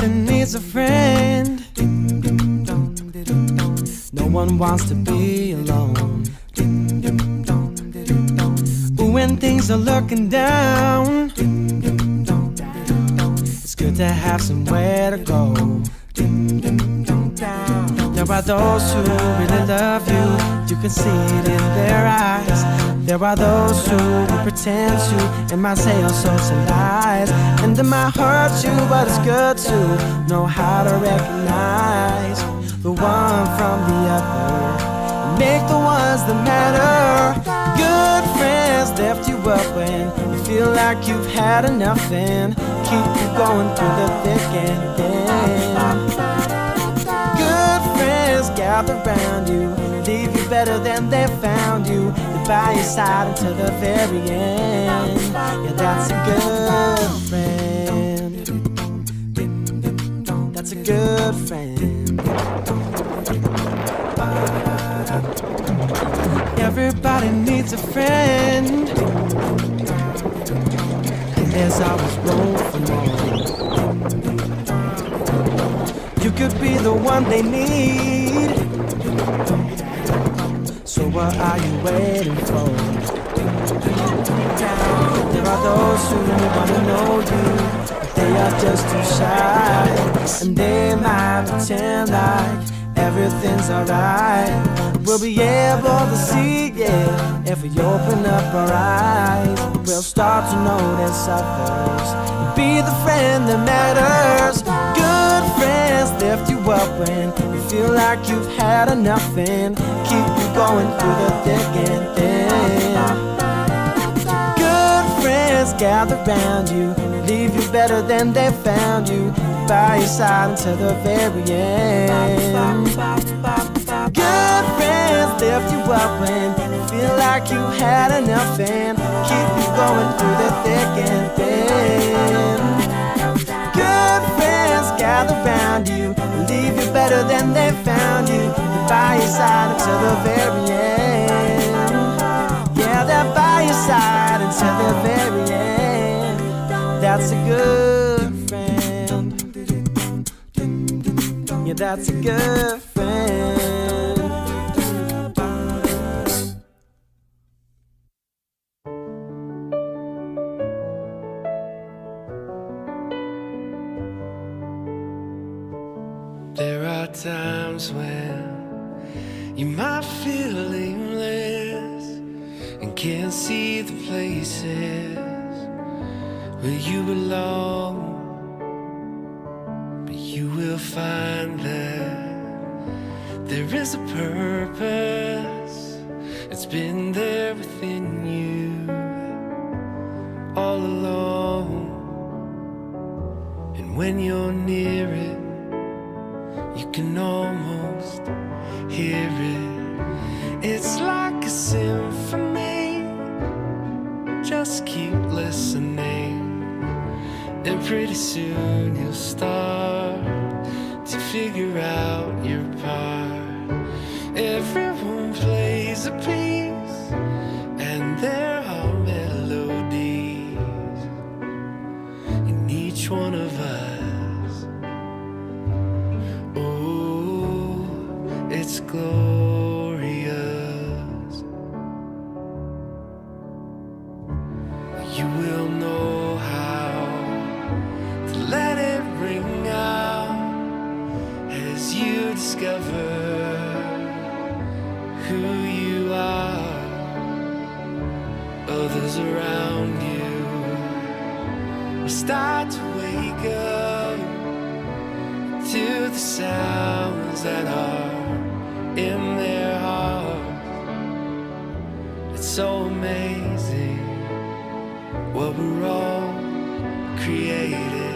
Everybody needs a friend. No one wants to be alone. When things are looking down, it's good to have somewhere to go. There are those who really love you, you can see it in their eyes. There are those who will pretend to and might say all sorts of lies. And it might hurt you, but it's good to know how to recognize the one from the other, make the ones that matter. Good friends lift you up when you feel like you've had enough and keep you going through the thick and thin. Good friends gather around you, leave you better than they found you. They're by your side until the very end. Yeah, that's a good friend. That's a good friend. Everybody needs a friend, and there's always room for more. You could be the one they need, so what are you waiting for? There are those who wanna know you, but they are just too shy, and they might pretend like everything's alright. We'll be able to see it if we open up our eyes. We'll start to notice others, be the friend that matters. Good friends lift you up when you feel like you've had enough and keep you going through the thick and thin. Good friends gather around you, leave you better than they found you, by your side until the very end. Good friends lift you up when you feel like you had enough and keep you going through the thick and thin. Good friends gather around you, leave you better than they found you, they're by your side until the very end. Yeah, they're by your side until the very end. That's a good friend. Yeah, that's a good friend. There are times when you might feel aimless and can't see the places where you belong, but you will find that there is a purpose. It's been there within you all along, and when you're near it, you can almost hear it. It's like a symphony. Just keep listening, and pretty soon you'll start to figure out your part. Everyone plays a piece, and there are melodies in each one of us. It's glorious. You will know how to let it ring out as you discover who you are. Others around you will start to wake up to the sounds that are in their hearts. It's so amazing what we're all created.